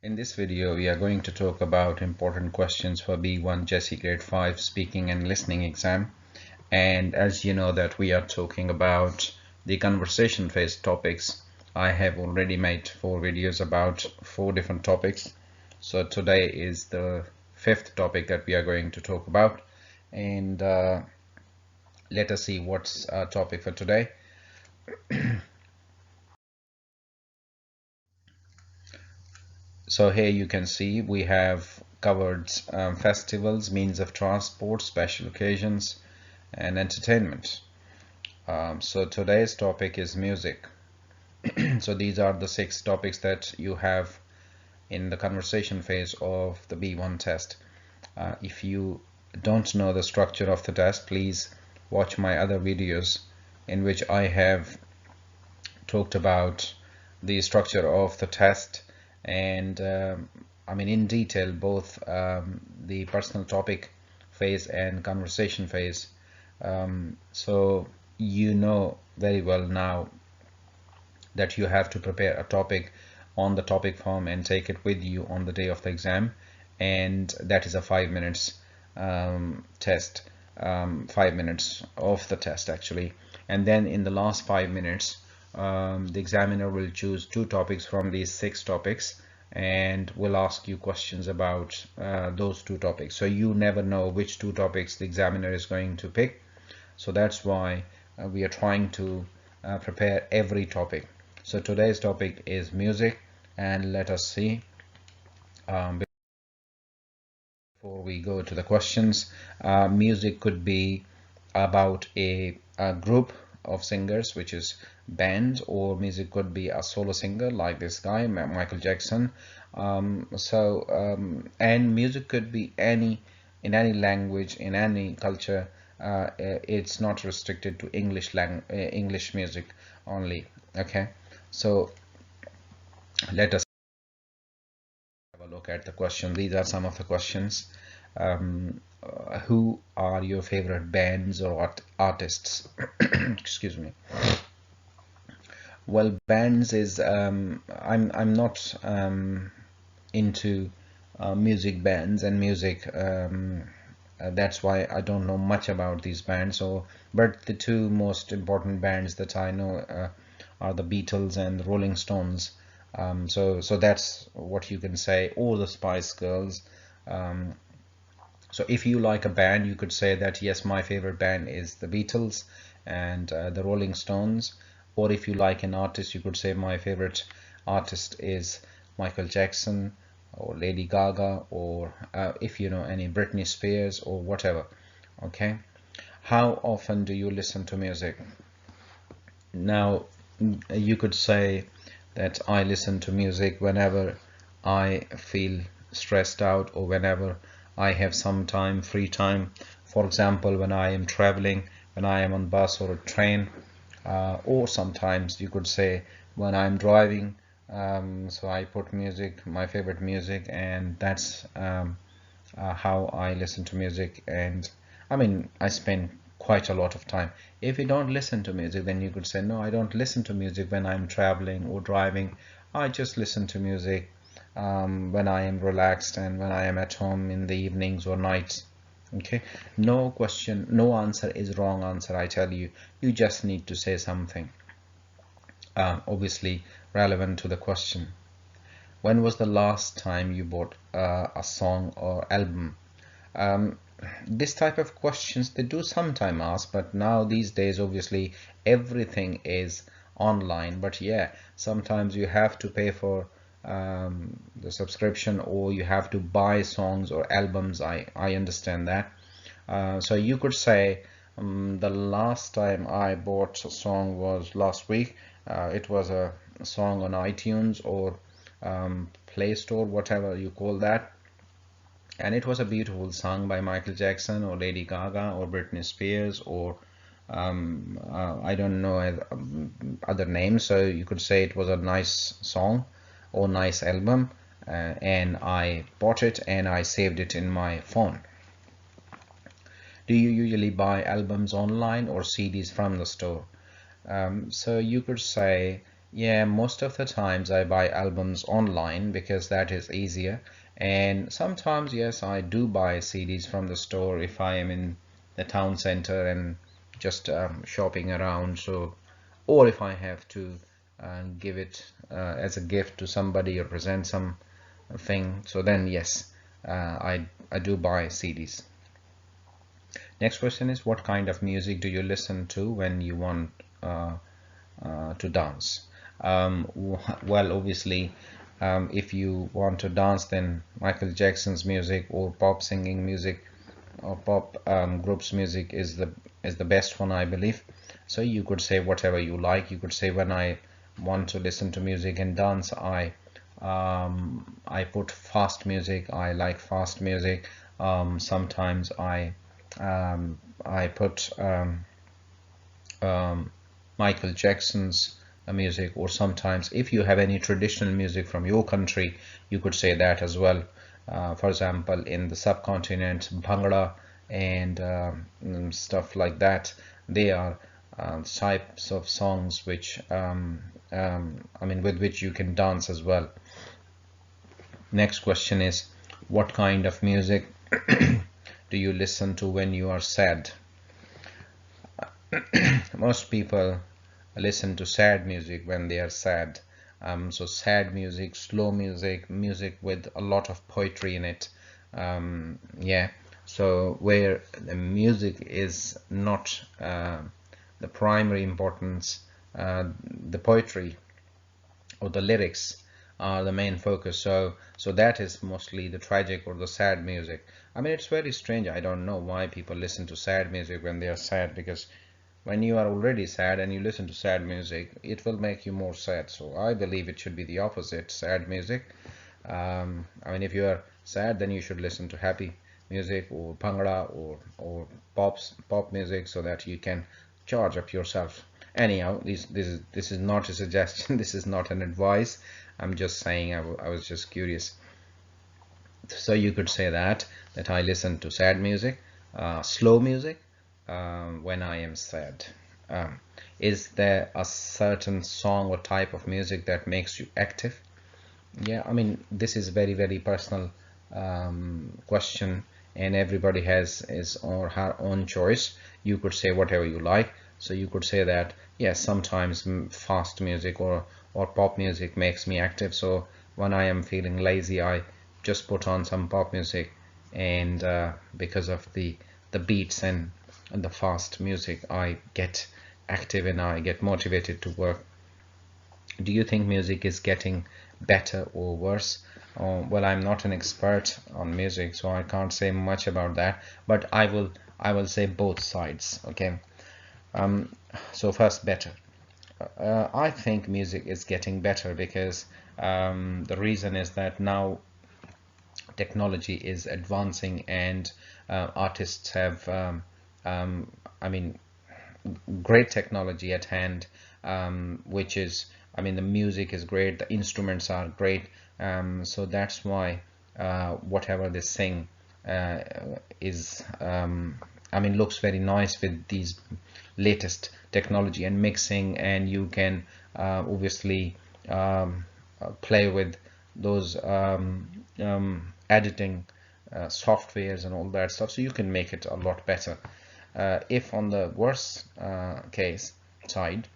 In this video, we are going to talk about important questions for B1 GESE Grade 5 Speaking and Listening exam. And as you know that we are talking about the conversation phase topics, I have already made 4 videos about 4 different topics. So today is the 5th topic that we are going to talk about. And let us see what's our topic for today. So here you can see we have covered festivals, means of transport, special occasions, and entertainment. So today's topic is music. So these are the 6 topics that you have in the conversation phase of the B1 test. If you don't know the structure of the test, please watch my other videos in which I have talked about the structure of the test and I mean in detail both the personal topic phase and conversation phase. So you know very well now that you have to prepare a topic on the topic form and take it with you on the day of the exam, and that is a 5 minutes test, 5 minutes of the test actually. And then in the last 5 minutes the examiner will choose 2 topics from these 6 topics and will ask you questions about those 2 topics. So you never know which 2 topics the examiner is going to pick. So that's why we are trying to prepare every topic. So today's topic is music, and let us see before we go to the questions. Music could be about a group of singers, which is band, or music could be a solo singer like this guy Michael Jackson. And music could be in any language, in any culture. It's not restricted to English music only. Okay, so let us have a look at the question. These are some of the questions. Who are your favorite bands or artists? Excuse me. Well, bands is I'm not into music bands and music. That's why I don't know much about these bands. So, but the 2 most important bands that I know are the Beatles and the Rolling Stones. So that's what you can say, or the Spice Girls. So if you like a band, you could say that yes, my favorite band is the Beatles and the Rolling Stones. Or if you like an artist, you could say my favorite artist is Michael Jackson or Lady Gaga, or if you know any, Britney Spears or whatever. Okay, how often do you listen to music? Now you could say that I listen to music whenever I feel stressed out or whenever I have some time, free time. For example, when I am traveling, when I am on bus or a train, or sometimes you could say when I'm driving. So I put music, my favorite music, and that's how I listen to music. And I mean, I spend quite a lot of time. If you don't listen to music, then you could say, no, I don't listen to music when I'm traveling or driving. I just listen to music when I am relaxed and when I am at home in the evenings or nights. Okay, no question, no answer is wrong answer. I tell you, you just need to say something obviously relevant to the question. When was the last time you bought a song or album? um, this type of questions they do sometime ask, but now these days obviously everything is online. But yeah, sometimes you have to pay for the subscription, or you have to buy songs or albums. I understand that. So you could say the last time I bought a song was last week. It was a song on iTunes or Play Store, whatever you call that, and it was a beautiful song by Michael Jackson or Lady Gaga or Britney Spears or I don't know other names. So you could say it was a nice song or nice album, and I bought it and I saved it in my phone. Do you usually buy albums online or CDs from the store? So you could say Yeah, most of the times I buy albums online because that is easier. And sometimes, yes, I do buy CDs from the store if I am in the town center and just shopping around. So, or if I have to give it as a gift to somebody or present something, so then yes, I do buy CDs. Next question is, what kind of music do you listen to when you want uh, to dance? Well, obviously, if you want to dance, then Michael Jackson's music or pop singing music or pop groups music is the best one, I believe. So you could say whatever you like. You could say when I want to listen to music and dance, I put fast music. I like fast music. Sometimes I put um, Michael Jackson's music, or sometimes if you have any traditional music from your country, you could say that as well. For example, in the subcontinent, Bhangra and stuff like that, they are types of songs which I mean with which you can dance as well. Next question is, what kind of music do you listen to when you are sad? Most people listen to sad music when they are sad. So sad music, slow music, music with a lot of poetry in it. Yeah. So where the music is not the primary importance, the poetry or the lyrics are the main focus. So that is mostly the tragic or the sad music. I mean, it's very strange. I don't know why people listen to sad music when they are sad, because when you are already sad and you listen to sad music, it will make you more sad. So I believe it should be the opposite, sad music. I mean, if you are sad, then you should listen to happy music or bhangra or pop music, so that you can charge up yourself. Anyhow, this is not a suggestion. This is not an advice. I'm just saying. I was just curious. So you could say that I listen to sad music, slow music when I am sad. Um, is there a certain song or type of music that makes you active? Yeah, I mean, this is very personal question, and everybody has his or her own choice. You could say whatever you like. So you could say that yes, sometimes fast music or pop music makes me active. So when I am feeling lazy, I just put on some pop music, and because of the beats and the fast music, I get active and I get motivated to work. Do you think music is getting better or worse? Well, I'm not an expert on music, so I can't say much about that, but I will say both sides. Okay. Um, so first, better. I think music is getting better because the reason is that now technology is advancing, and artists have I mean great technology at hand, which is, I mean, the music is great, the instruments are great, so that's why whatever they sing uh, is I mean, looks very nice with these latest technology and mixing, and you can obviously play with those editing softwares and all that stuff, so you can make it a lot better. If on the worst case side,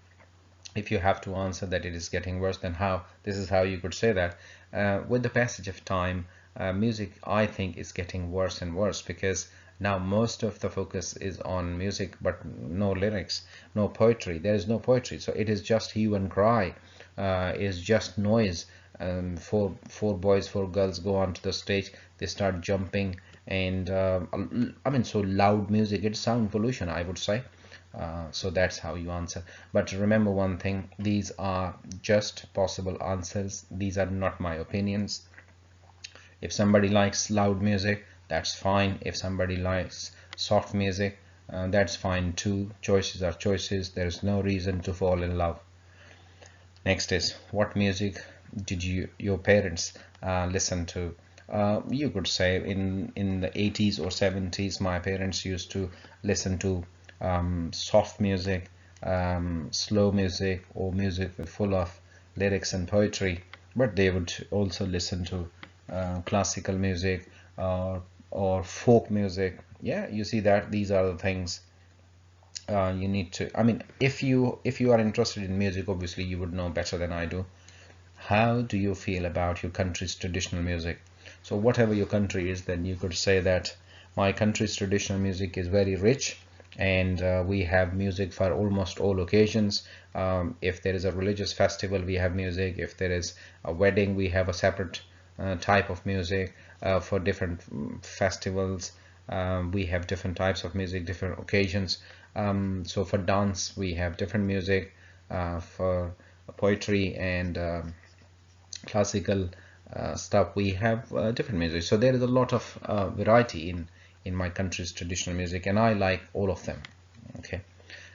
if you have to answer that it is getting worse, then how this is how you could say that with the passage of time, music, I think, is getting worse and worse, because now most of the focus is on music but no lyrics, no poetry. There is no poetry, so it is just hue and cry, is just noise. Four boys, four girls go onto the stage, they start jumping, and I mean, so loud music, it's sound pollution, I would say. So that's how you answer. But remember one thing, these are just possible answers. These are not my opinions. If somebody likes loud music, that's fine. If somebody likes soft music, that's fine too. Choices are choices. There's no reason to fall in love. Next is, what music did your parents listen to? You could say in the 80s or 70s, my parents used to listen to soft music, slow music, or music full of lyrics and poetry, but they would also listen to classical music or folk music. Yeah, you see that these are the things you need to, I mean, if you are interested in music, obviously you would know better than I do. How do you feel about your country's traditional music? So whatever your country is, then you could say that my country's traditional music is very rich, and we have music for almost all occasions. If there is a religious festival, we have music. If there is a wedding, we have a separate type of music. For different festivals, we have different types of music, different occasions. So for dance, we have different music. For poetry and classical stuff, we have different music. So there is a lot of variety in my country's traditional music, and I like all of them. Okay,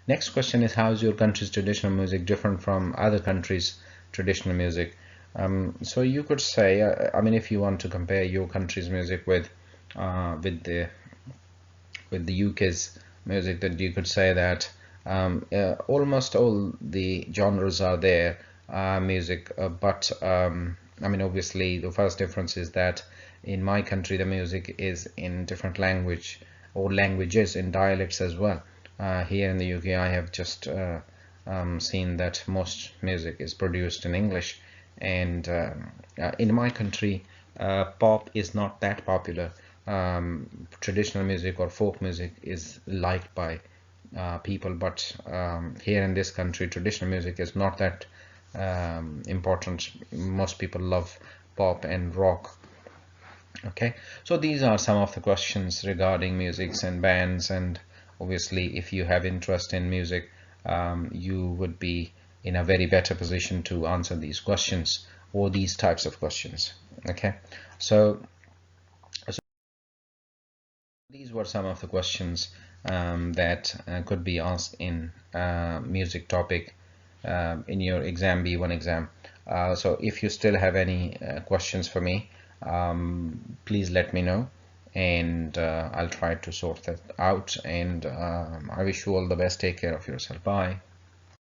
next question is, how is your country's traditional music different from other countries' traditional music? So you could say, I mean, if you want to compare your country's music with the UK's music, that you could say that almost all the genres are there, music, but I mean, obviously the first difference is that in my country the music is in different language or languages, in dialects as well. Here in the UK, I have just seen that most music is produced in English, and in my country pop is not that popular. Traditional music or folk music is liked by people, but here in this country traditional music is not that important. Most people love pop and rock. Okay, so these are some of the questions regarding musics and bands, and obviously if you have interest in music, you would be in a very better position to answer these questions or these types of questions. Okay, so these were some of the questions that could be asked in music topic in your exam, B1 exam. So if you still have any questions for me, please let me know, and I'll try to sort that out, and I wish you all the best. Take care of yourself. Bye.